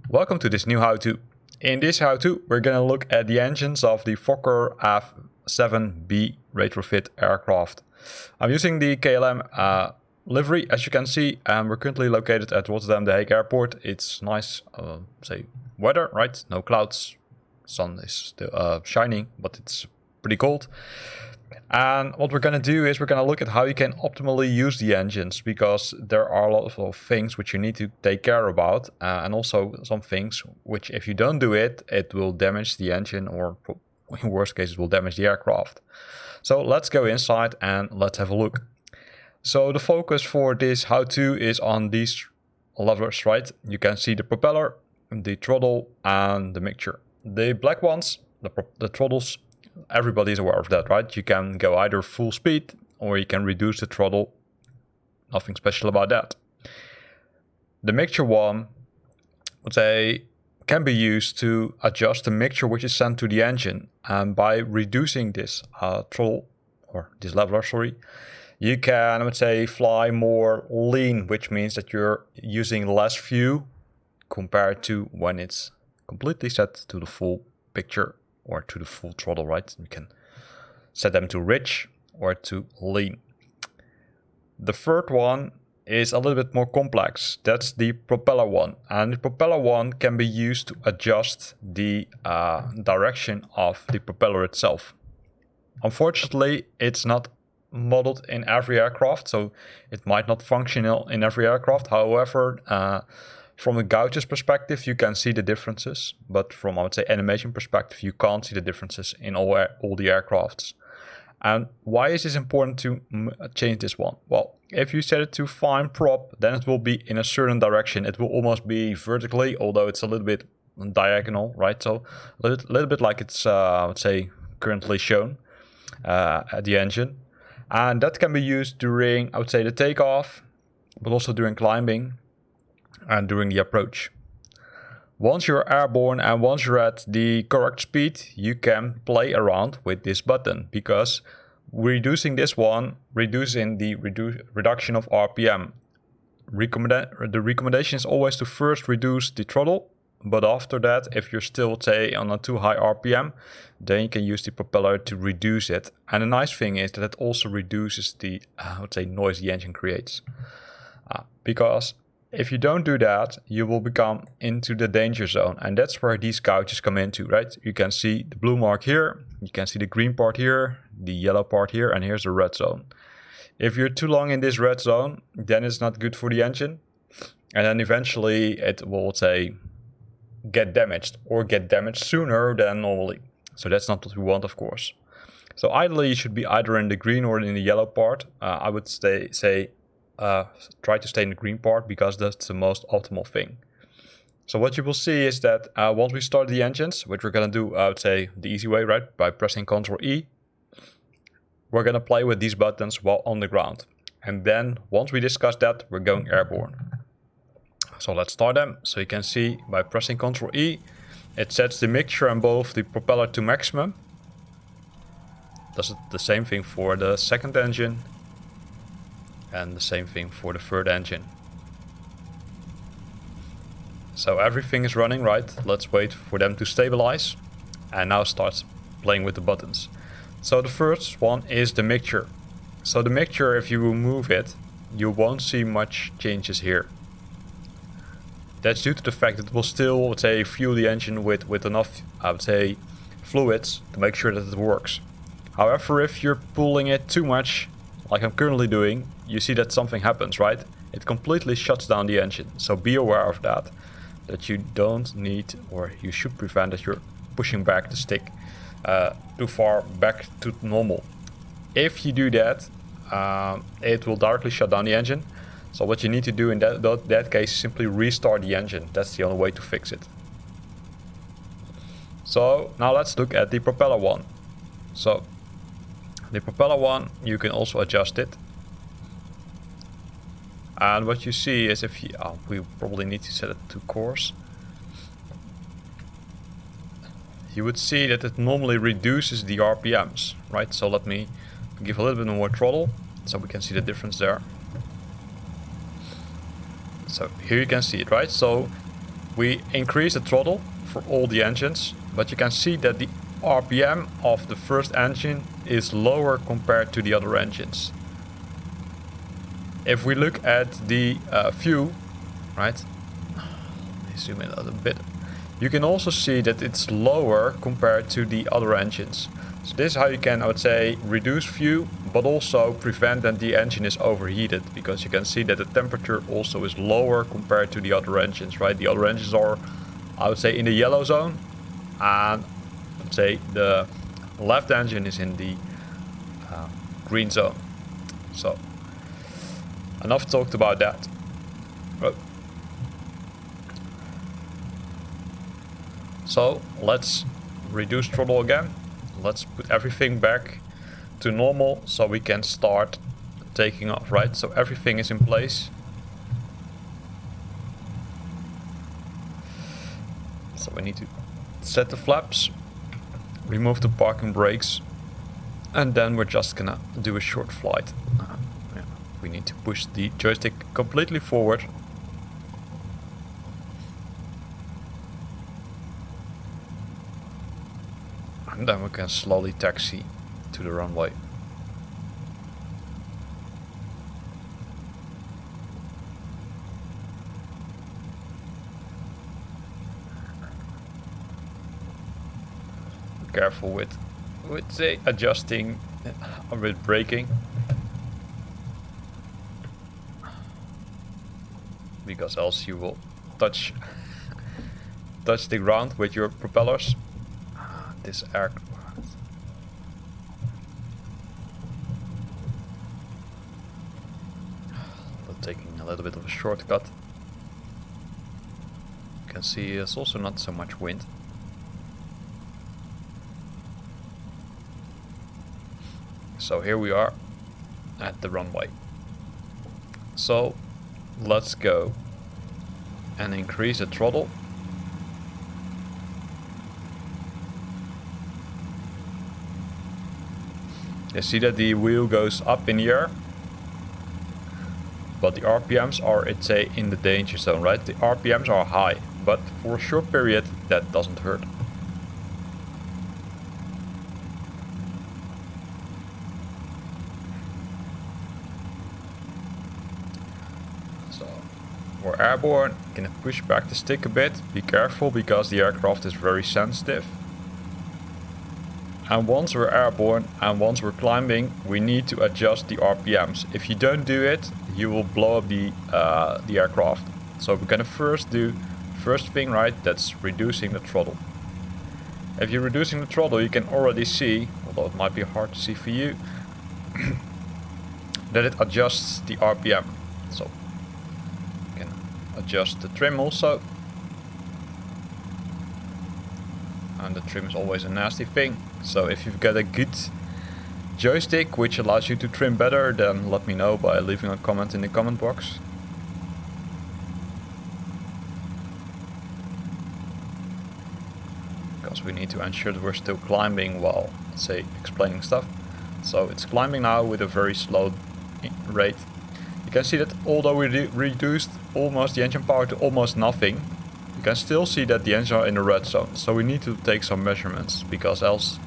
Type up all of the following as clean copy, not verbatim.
Welcome to this new how-to. In this how-to, we're going to look at the engines of the Fokker F VII Retrofit aircraft. I'm using the KLM livery, as you can see, and we're currently located at Rotterdam The Hague Airport. It's nice, weather, right? No clouds, sun is still shining, but it's pretty cold. And what we're going to do is we're going to look at how you can optimally use the engines, because there are a lot of things which you need to take care about, and also some things which, if you don't do it, it will damage the engine, or in worst case it will damage the aircraft. So let's go inside and let's have a look. So the focus for this how-to is on these levers, right? You can see the propeller, the throttle, and the mixture. The black ones, the throttles, everybody is aware of that, right? You can go either full speed or you can reduce the throttle. Nothing special about that. The mixture one, let's say, can be used to adjust the mixture which is sent to the engine. And by reducing this throttle, or this leveler, sorry, you can, let's say, fly more lean, which means that you're using less fuel compared to when it's completely set to the full picture or to the full throttle, right? You can set them to rich or to lean. The third one is a little bit more complex. That's the propeller one. And the propeller one can be used to adjust the direction of the propeller itself. Unfortunately, it's not modeled in every aircraft, so it might not function in every aircraft. However, from a gauge's perspective, you can see the differences, but from, I would say, animation perspective, you can't see the differences in all the aircrafts. And why is this important to change this one? Well, if you set it to fine prop, then it will be in a certain direction. It will almost be vertically, although it's a little bit diagonal, right? So a little bit like it's, I would say, currently shown at the engine. And that can be used during, I would say, the takeoff, but also during climbing and during the approach. Once you're airborne and once you're at the correct speed, you can play around with this button, because reducing this one, reducing the reduction of RPM. The recommendation is always to first reduce the throttle, but after that, if you're still, say, on a too high RPM, then you can use the propeller to reduce it. And the nice thing is that it also reduces the, I would say, noise the engine creates. Because if you don't do that, you will become into the danger zone. And that's where these gouges come into, right? You can see the blue mark here, you can see the green part here, the yellow part here, and here's the red zone. If you're too long in this red zone, then it's not good for the engine. And then eventually it will, say, get damaged, or get damaged sooner than normally. So that's not what we want, of course. So ideally, you should be either in the green or in the yellow part. I would try to stay in the green part, because that's the most optimal thing. So what you will see is that once we start the engines, which we're going to do, I would say, the easy way, right? By pressing Ctrl E, we're going to play with these buttons while on the ground. And then once we discuss that, we're going airborne. So let's start them. So you can see by pressing Ctrl E, it sets the mixture and both the propeller to maximum. Does the same thing for the second engine. And the same thing for the third engine. So everything is running, right? Let's wait for them to stabilize and now start playing with the buttons. So the first one is the mixture. So the mixture, if you remove it, you won't see much changes here. That's due to the fact that it will still, I would say, fuel the engine with enough, I would say, fluids to make sure that it works. However, if you're pulling it too much, like I'm currently doing, you see that something happens, right? It completely shuts down the engine. So be aware of that you don't need, or you should prevent that you're pushing back the stick too far back to normal. If you do that, it will directly shut down the engine. So what you need to do in that case is simply restart the engine. That's the only way to fix it. So now let's look at the propeller one. So the propeller one, you can also adjust it. And what you see is, if you, we probably need to set it to course. you would see that it normally reduces the RPMs, right? So let me give a little bit more throttle so we can see the difference there. So here you can see it, right? So we increase the throttle for all the engines, but you can see that the RPM of the first engine is lower compared to the other engines. If we look at the view, right? Let me zoom in a little bit. You can also see that it's lower compared to the other engines. So this is how you can, I would say, reduce view, but also prevent that the engine is overheated, because you can see that the temperature also is lower compared to the other engines, right? The other engines are, I would say, in the yellow zone, and let's say the left engine is in the green zone. So enough talked about that. So let's reduce throttle again. Let's put everything back to normal so we can start taking off, right? So everything is in place. So we need to set the flaps, remove the parking brakes, and then we're just gonna do a short flight. Yeah. We need to push the joystick completely forward. And then we can slowly taxi to the runway. Be careful with say adjusting with braking, because else you will touch the ground with your propellers. This aircraft. Taking a little bit of a shortcut. You can see it's also not so much wind. So here we are at the runway. So let's go and increase the throttle. You see that the wheel goes up in the air, but the RPMs are, it's say, in the danger zone, right? The RPMs are high, but for a short period that doesn't hurt. So we're airborne. Gonna push back the stick a bit. Be careful because the aircraft is very sensitive. And once we're airborne and once we're climbing, we need to adjust the RPMs. If you don't do it, you will blow up the aircraft. So we're gonna first do first thing, right? That's reducing the throttle. If you're reducing the throttle, you can already see, although it might be hard to see for you, that it adjusts the RPM. So you can adjust the trim also. And the trim is always a nasty thing. So if you've got a good joystick which allows you to trim better, then let me know by leaving a comment in the comment box. Because we need to ensure that we're still climbing while, say, explaining stuff. So it's climbing now with a very slow rate. You can see that although we reduced almost the engine power to almost nothing, you can still see that the engines are in the red zone. So we need to take some measurements, because else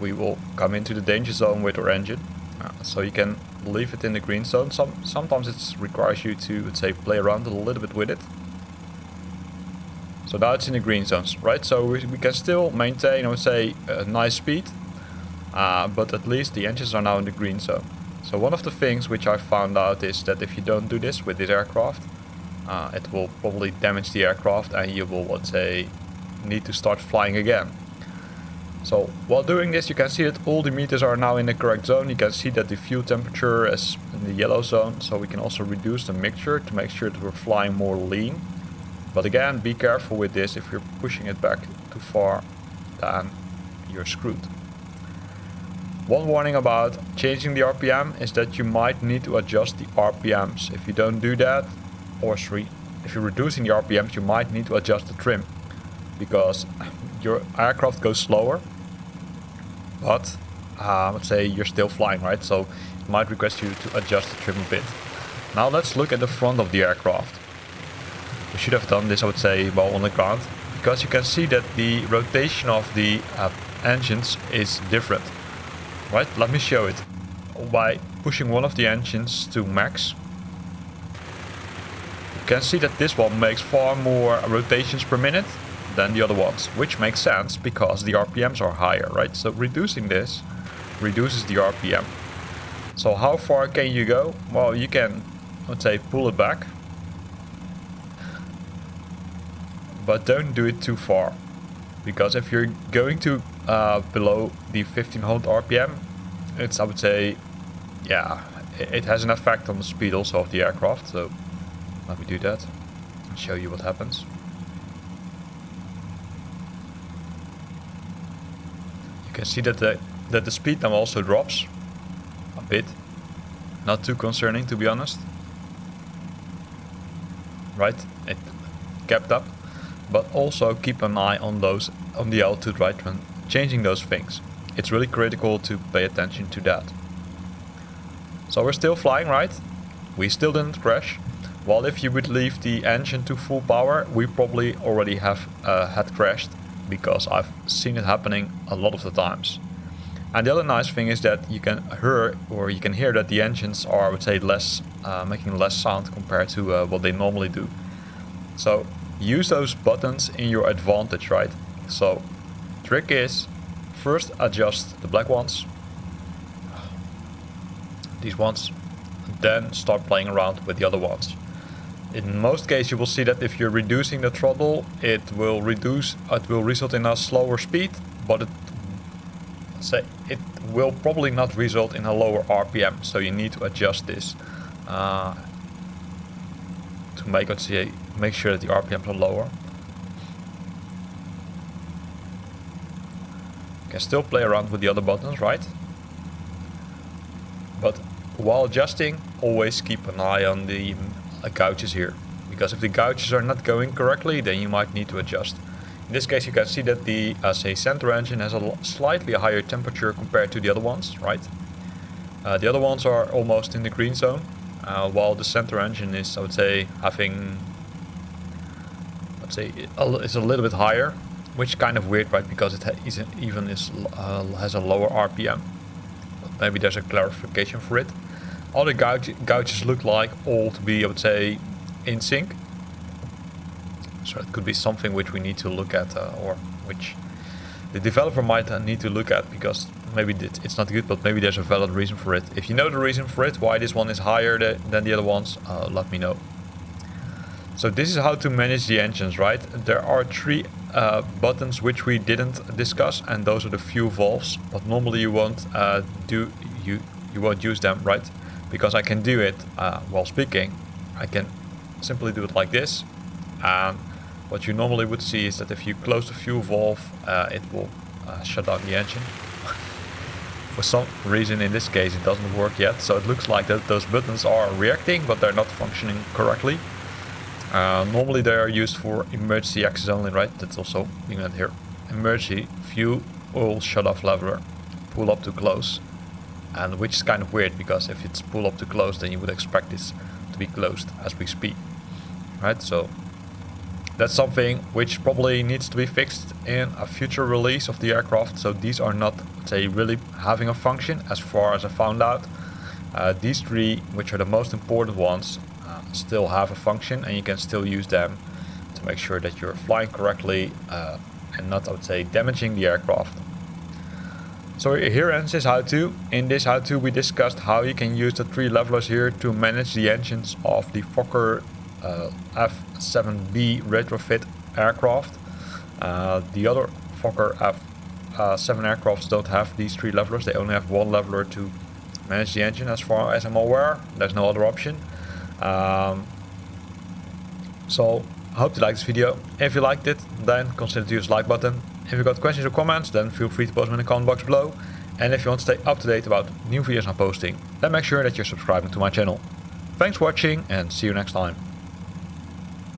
we will come into the danger zone with our engine. So you can leave it in the green zone. Sometimes it requires you to, let's say, play around a little bit with it. So now it's in the green zones, right? So we can still maintain, I would say, a nice speed, but at least the engines are now in the green zone. So one of the things which I found out is that if you don't do this with this aircraft, it will probably damage the aircraft and you will, let's say, need to start flying again. So while doing this, you can see that all the meters are now in the correct zone. You can see that the fuel temperature is in the yellow zone, so we can also reduce the mixture to make sure that we're flying more lean. But again, be careful with this. If you're pushing it back too far, then you're screwed. One warning about changing the RPM is that you might need to adjust the RPMs. If you don't do that, or if you're reducing the RPMs, you might need to adjust the trim, because your aircraft goes slower, but let's say you're still flying, right? So it might request you to adjust the trim a bit. Now let's look at the front of the aircraft. We should have done this, I would say, while on the ground, because you can see that the rotation of the engines is different, right? Let me show it. By pushing one of the engines to max, you can see that this one makes far more rotations per minute than the other ones, which makes sense because the RPMs are higher, right? So reducing this reduces the RPM. So how far can you go? Well, you can, let's say, pull it back, but don't do it too far, because if you're going to below the 1500 RPM, it's, I would say, yeah, it has an effect on the speed also of the aircraft. So let me do that and show you what happens. You can see that the speed now also drops a bit. Not too concerning, to be honest. Right, it kept up, but also keep an eye on the altitude, right, when changing those things. It's really critical to pay attention to that. So we're still flying, right? We still didn't crash. Well, if you would leave the engine to full power, we probably already have had crashed, because I've seen it happening a lot of the times. And the other nice thing is that you can hear that the engines are, I would say, less making less sound compared to what they normally do. So use those buttons in your advantage, right? So trick is, first adjust the black ones, these ones, then start playing around with the other ones. In most cases you will see that if you're reducing the throttle, it will result in a slower speed, but it will probably not result in a lower RPM. So you need to adjust this to make sure that the RPMs are lower. You can still play around with the other buttons, right? But while adjusting, always keep an eye on the gouges here, because if the gouges are not going correctly, then you might need to adjust. In this case, you can see that the center engine has a slightly higher temperature compared to the other ones, right? The other ones are almost in the green zone, while the center engine is, I would say, having, it's a little bit higher, which is kind of weird, right? Because it has a lower RPM. But maybe there's a clarification for it. All the gouges look like all to be, I would say, in sync. So it could be something which we need to look at, or which the developer might need to look at, because maybe it's not good, but maybe there's a valid reason for it. If you know the reason for it, why this one is higher than the other ones, let me know. So this is how to manage the engines, right? There are three buttons which we didn't discuss, and those are the fuel valves. But normally you won't you won't use them, right? Because I can do it while speaking. I can simply do it like this, and what you normally would see is that if you close the fuel valve, it will shut down the engine. For some reason in this case it doesn't work yet, so it looks like that those buttons are reacting, but they're not functioning correctly. Normally they are used for emergency access only, right? That's also being meant here. Emergency fuel oil shut off lever, pull up to close. And which is kind of weird, because if it's pull up to close, then you would expect this to be closed as we speak, right? So that's something which probably needs to be fixed in a future release of the aircraft. So these are not, say, really having a function as far as I found out. These three, which are the most important ones, still have a function, and you can still use them to make sure that you're flying correctly and not, I would say, damaging the aircraft. So here ends this how-to. In this how-to we discussed how you can use the three levelers here to manage the engines of the Fokker F VII Retrofit aircraft. The other Fokker F VII aircrafts don't have these three levelers. They only have one leveler to manage the engine, as far as I'm aware. There's no other option. So I hope you liked this video. If you liked it, then consider to use the like button. If you've got questions or comments, then feel free to post them in the comment box below. And if you want to stay up to date about new videos I'm posting, then make sure that you're subscribing to my channel. Thanks for watching, and see you next time.